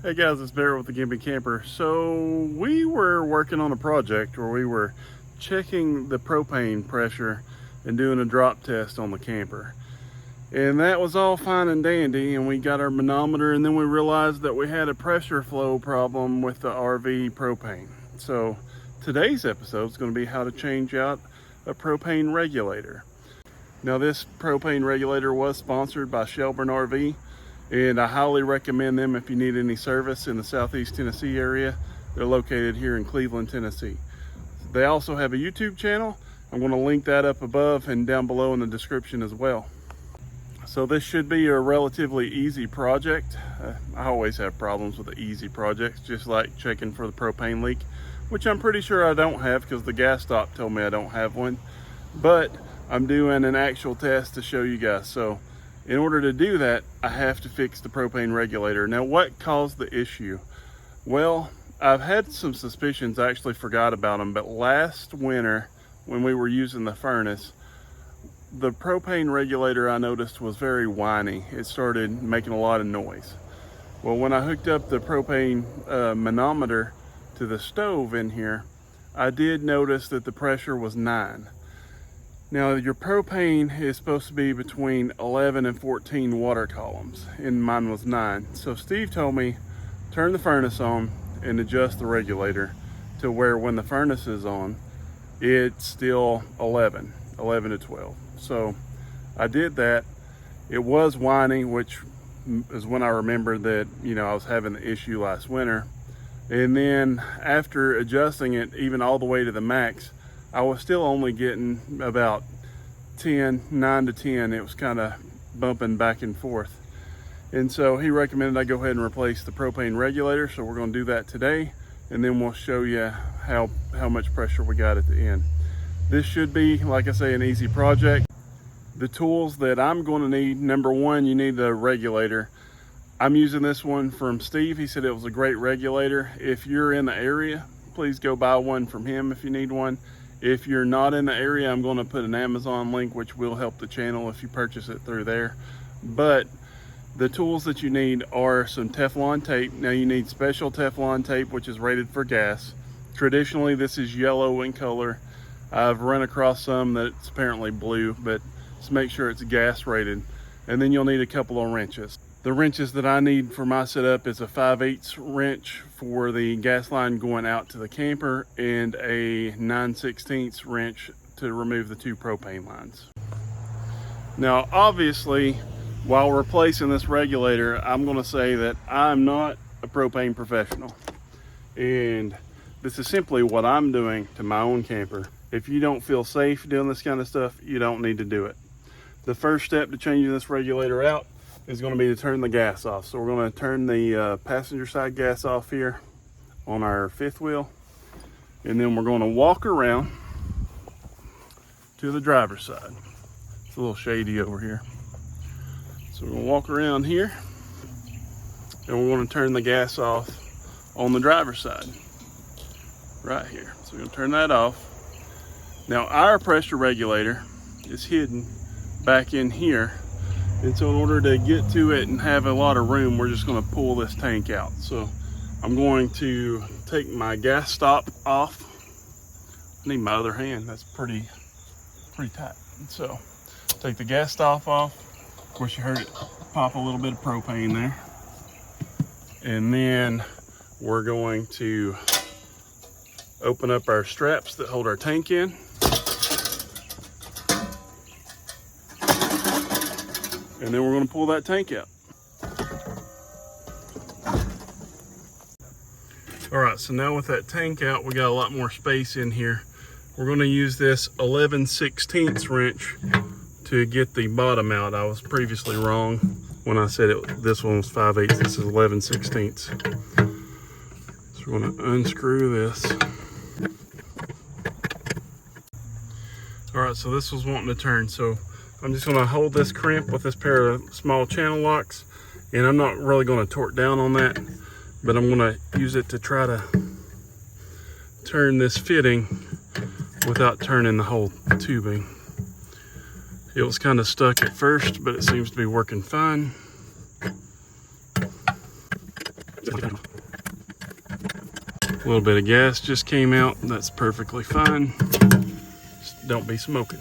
Hey guys, it's Barrett with the Gimpy Camper. So we were working on a project where we were checking the propane pressure and doing a drop test on the camper. And that was all fine and dandy, and we got our manometer, and then we realized that we had a pressure flow problem with the RV propane. So today's episode is going to be how to change out a propane regulator. Now this propane regulator was sponsored by Shelburne RV, and I highly recommend them if you need any service in the Southeast Tennessee area. They're located here in Cleveland, Tennessee. They also have a YouTube channel. I'm going to link that up above and down below in the description as well. So this should be a relatively easy project. I always have problems with the easy projects, just like checking for the propane leak, which I'm pretty sure I don't have because the gas stop told me I don't have one. But I'm doing an actual test to show you guys. So in order to do that, I have to fix the propane regulator. Now, what caused the issue? Well, I've had some suspicions. I actually forgot about them, but last winter when we were using the furnace, the propane regulator I noticed was very whiny. It started making a lot of noise. Well, when I hooked up the propane manometer to the stove in here, I did notice that the pressure was 9. Now your propane is supposed to be between 11 and 14 water columns, and mine was 9. So Steve told me, turn the furnace on and adjust the regulator to where when the furnace is on, it's still 11 to 12. So I did that. It was whining, which is when I remembered that, I was having the issue last winter. And then after adjusting it even all the way to the max, I was still only getting about 9 to 10. It was kind of bumping back and forth. And so he recommended I go ahead and replace the propane regulator. So we're going to do that today. And then we'll show you how much pressure we got at the end. This should be, like I say, an easy project. The tools that I'm going to need, number one, you need the regulator. I'm using this one from Steve. He said it was a great regulator. If you're in the area, please go buy one from him if you need one. If you're not in the area, I'm going to put an Amazon link, which will help the channel if you purchase it through there. But the tools that you need are some Teflon tape. Now you need special Teflon tape, which is rated for gas. Traditionally, this is yellow in color. I've run across some that's apparently blue, but just make sure it's gas rated. And then you'll need a couple of wrenches. The wrenches that I need for my setup is a 5/8 wrench for the gas line going out to the camper and a 9/16 wrench to remove the 2 propane lines. Now, obviously, while replacing this regulator, I'm going to say that I'm not a propane professional. And this is simply what I'm doing to my own camper. If you don't feel safe doing this kind of stuff, you don't need to do it. The first step to changing this regulator out is going to be to turn the gas off. So we're going to turn the passenger side gas off here on our 5th wheel, and then we're going to walk around to the driver's side. It's a little shady over here, so we're going to walk around here and we're going to turn the gas off on the driver's side right here. So we're going to turn that off. Now our pressure regulator is hidden back in here, and so in order to get to it and have a lot of room, we're just going to pull this tank out. So I'm going to take my gas stop off. I need my other hand. That's pretty tight. So take the gas stop off. Of course, you heard it pop a little bit of propane there. And then we're going to open up our straps that hold our tank in. And then we're going to pull that tank out. All right, so now with that tank out, we got a lot more space in here. We're going to use this 11/16 wrench to get the bottom out. I was previously wrong when I said this one was 5/8. This is 11/16. So we're going to unscrew this. All right, so this was wanting to turn. So I'm just going to hold this crimp with this pair of small channel locks, and I'm not really going to torque down on that, but I'm going to use it to try to turn this fitting without turning the whole tubing. It was kind of stuck at first, but it seems to be working fine. A little bit of gas just came out. That's perfectly fine. Just don't be smoking.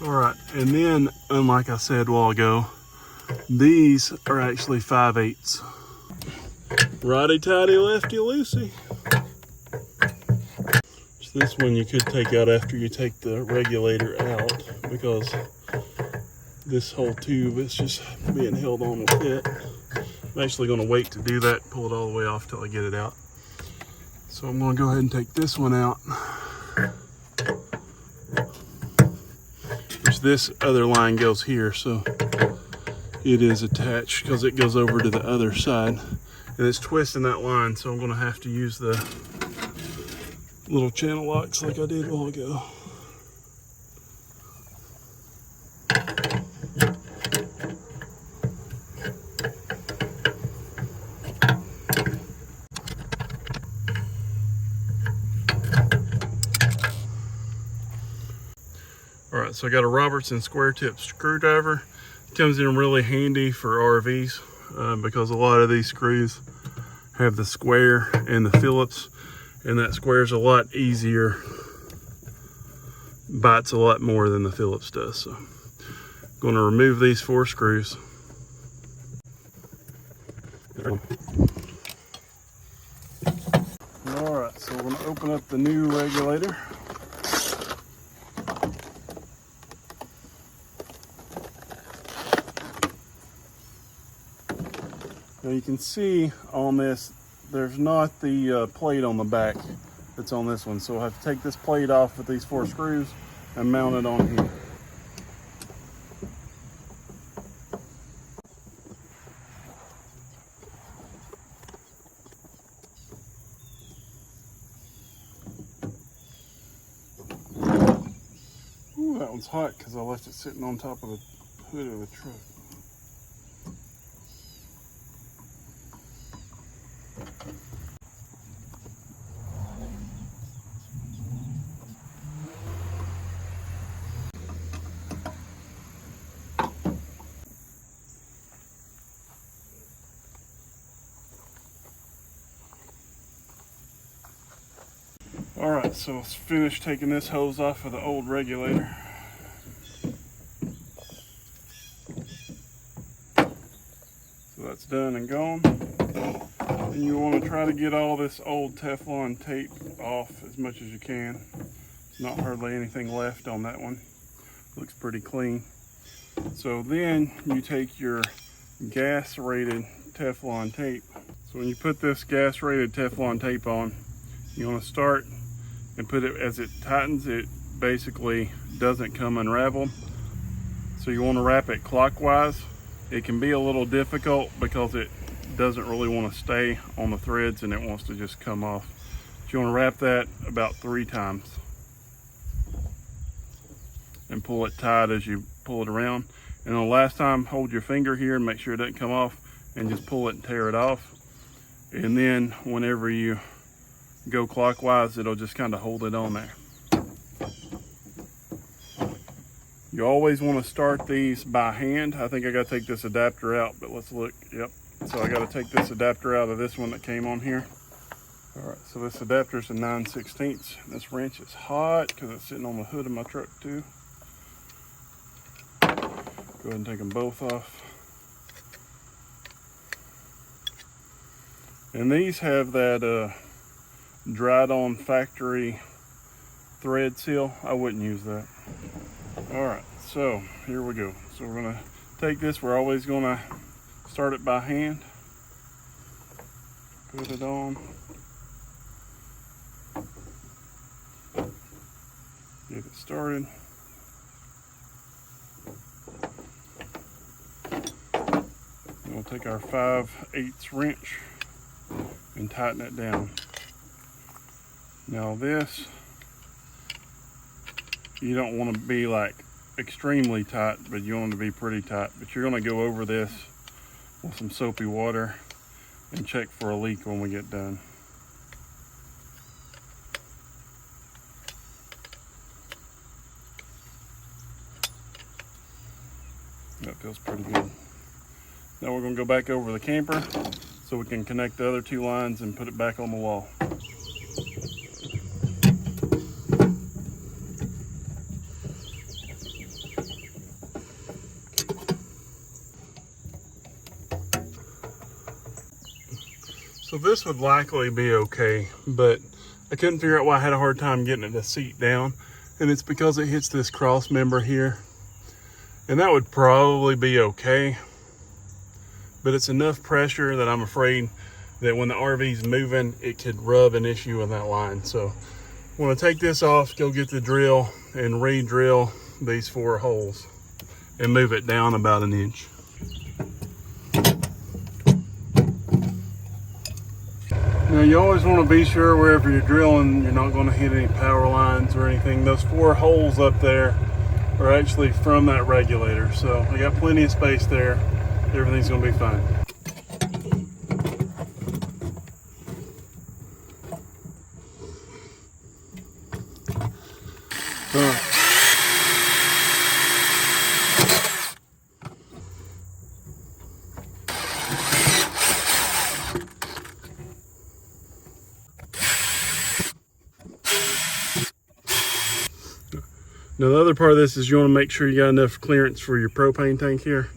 All right, and then, unlike I said a while ago, these are actually 5/8. Righty tighty, lefty loosey. So this one you could take out after you take the regulator out, because this whole tube is just being held on with it. I'm actually going to wait to do that, pull it all the way off till I get it out. So I'm going to go ahead and take this one out. Which this other line goes here, so it is attached because it goes over to the other side. And it's twisting that line, so I'm going to have to use the little channel locks like I did a while ago. All right, so I got a Robertson square tip screwdriver. It comes in really handy for RVs because a lot of these screws have the square and the Phillips, and that square is a lot easier, bites a lot more than the Phillips does. So I'm going to remove these 4 screws. All right, so we're going to open up the new regulator. Now you can see on this, there's not the plate on the back that's on this one. So I'll have to take this plate off with these 4 screws and mount it on here. Ooh, that one's hot because I left it sitting on top of the hood of the truck. All right, so let's finish taking this hose off of the old regulator. So that's done and gone. And you want to try to get all this old Teflon tape off as much as you can. There's not hardly anything left on that one. Looks pretty clean. So then you take your gas rated Teflon tape. So when you put this gas rated Teflon tape on, you want to start and put it, as it tightens, it basically doesn't come unraveled. So you want to wrap it clockwise. It can be a little difficult because it doesn't really want to stay on the threads and it wants to just come off. But you want to wrap that about 3 times and pull it tight as you pull it around. And the last time, hold your finger here and make sure it doesn't come off, and just pull it and tear it off. And then whenever you go clockwise, it'll just kind of hold it on there. You always want to start these by hand. I think I got to take this adapter out, but let's look. Yep. So I got to take this adapter out of this one that came on here. All right, so this adapter is a 9/16. This wrench is hot because it's sitting on the hood of my truck too. Go ahead and take them both off. And these have that dried on factory thread seal. I wouldn't use that. All right, so here we go. So we're gonna take this. We're always gonna start it by hand. Put it on. Get it started. And we'll take our 5/8 wrench and tighten it down. Now this, you don't want to be like extremely tight, but you want it to be pretty tight. But you're going to go over this with some soapy water and check for a leak when we get done. That feels pretty good. Now we're going to go back over the camper so we can connect the other two lines and put it back on the wall. So this would likely be okay, but I couldn't figure out why I had a hard time getting it to seat down, and it's because it hits this cross member here, and that would probably be okay, but it's enough pressure that I'm afraid that when the RV's moving, it could rub an issue with that line. So I'm gonna take this off, go get the drill and re-drill these 4 holes and move it down about 1 inch. Now you always want to be sure wherever you're drilling, you're not going to hit any power lines or anything. Those 4 holes up there are actually from that regulator. So I got plenty of space there. Everything's going to be fine. Now the other part of this is you want to make sure you got enough clearance for your propane tank here.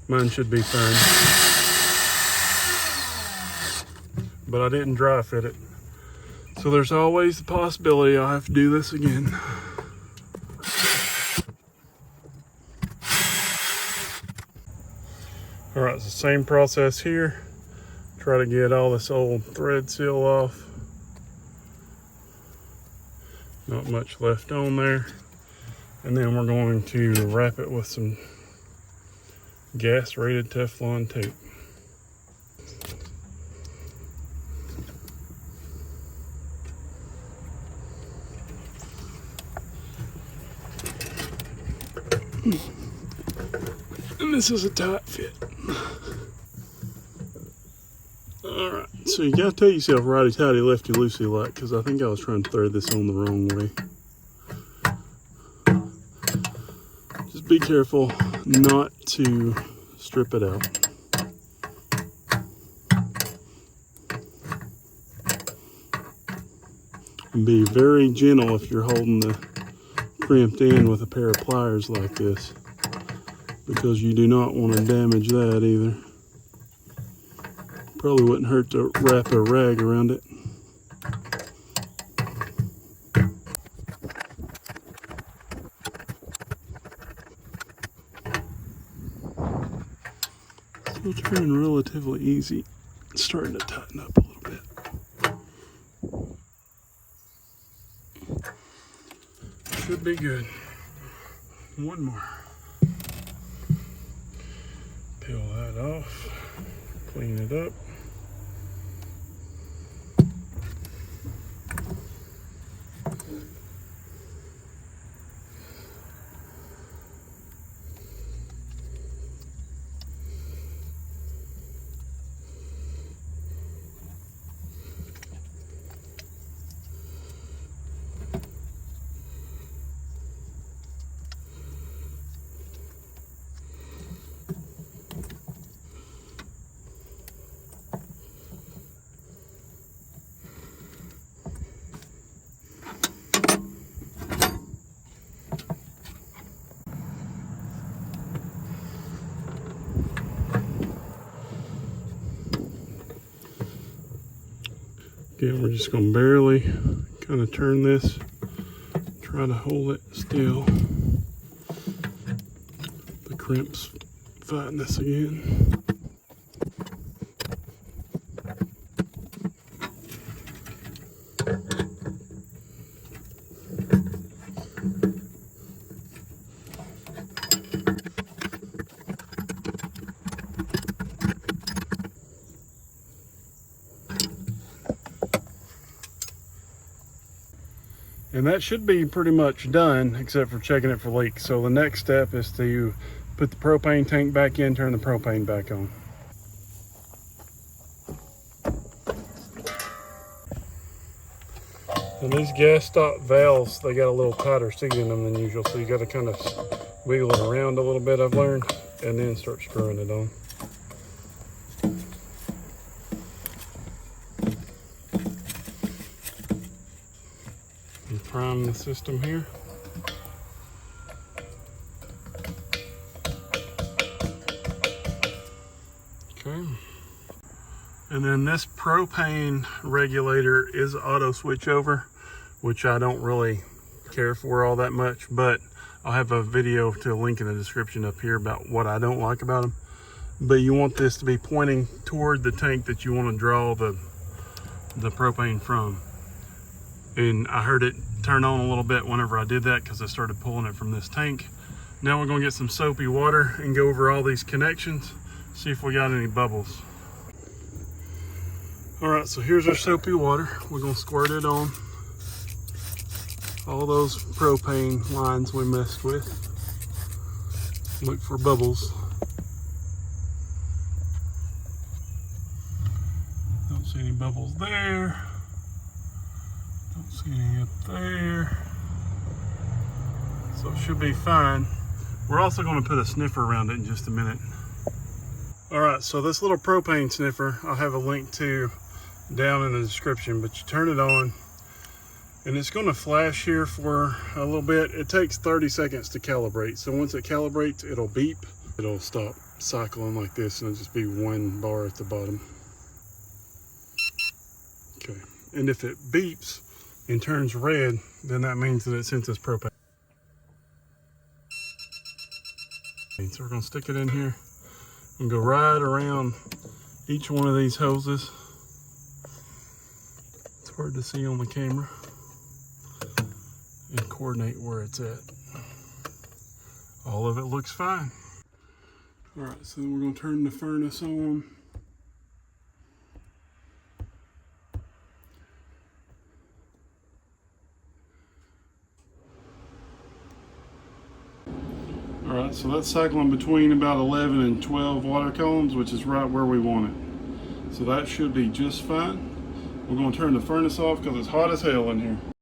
Mine should be fine. But I didn't dry fit it. So there's always the possibility I'll have to do this again. All right, it's the same process here. Try to get all this old thread seal off. Not much left on there. And then we're going to wrap it with some gas rated Teflon tape. And this is a tight fit. Alright, so you gotta tell yourself righty tighty, lefty loosey like, because I think I was trying to thread this on the wrong way. Just be careful not to strip it out. And be very gentle if you're holding the crimped end with a pair of pliers like this, because you do not want to damage that either. Probably wouldn't hurt to wrap a rag around it. Still turning relatively easy. It's starting to tighten up a little bit. Should be good. One more. Peel that off. Clean it up. Again, we're just going to barely kind of turn this, try to hold it still. The crimps fighting this again. And that should be pretty much done, except for checking it for leaks. So the next step is to put the propane tank back in, turn the propane back on. And these gas stop valves, they got a little tighter seat in them than usual, so you got to kind of wiggle it around a little bit, I've learned, and then start screwing it on. prime the system here. Okay. And then this propane regulator is auto switch over, which I don't really care for all that much, but I'll have a video to link in the description up here about what I don't like about them. But you want this to be pointing toward the tank that you want to draw the propane from. And I heard it turn on a little bit whenever I did that because I started pulling it from this tank. Now we're going to get some soapy water and go over all these connections, see if we got any bubbles. All right, so here's our soapy water. We're going to squirt it on all those propane lines we messed with. Look for bubbles. Don't see any bubbles there. Don't see any up there. So it should be fine. We're also going to put a sniffer around it in just a minute. All right, so this little propane sniffer, I'll have a link to down in the description, but you turn it on and it's going to flash here for a little bit. It takes 30 seconds to calibrate. So once it calibrates, it'll beep. It'll stop cycling like this and it'll just be one bar at the bottom. Okay, and if it beeps and turns red, then that means that it senses propane. So we're going to stick it in here and go right around each one of these hoses. It's hard to see on the camera. And coordinate where it's at. All of it looks fine. All right, so then we're going to turn the furnace on. All right, so that's cycling between about 11 and 12 water columns, which is right where we want it. So that should be just fine. We're going to turn the furnace off because it's hot as hell in here.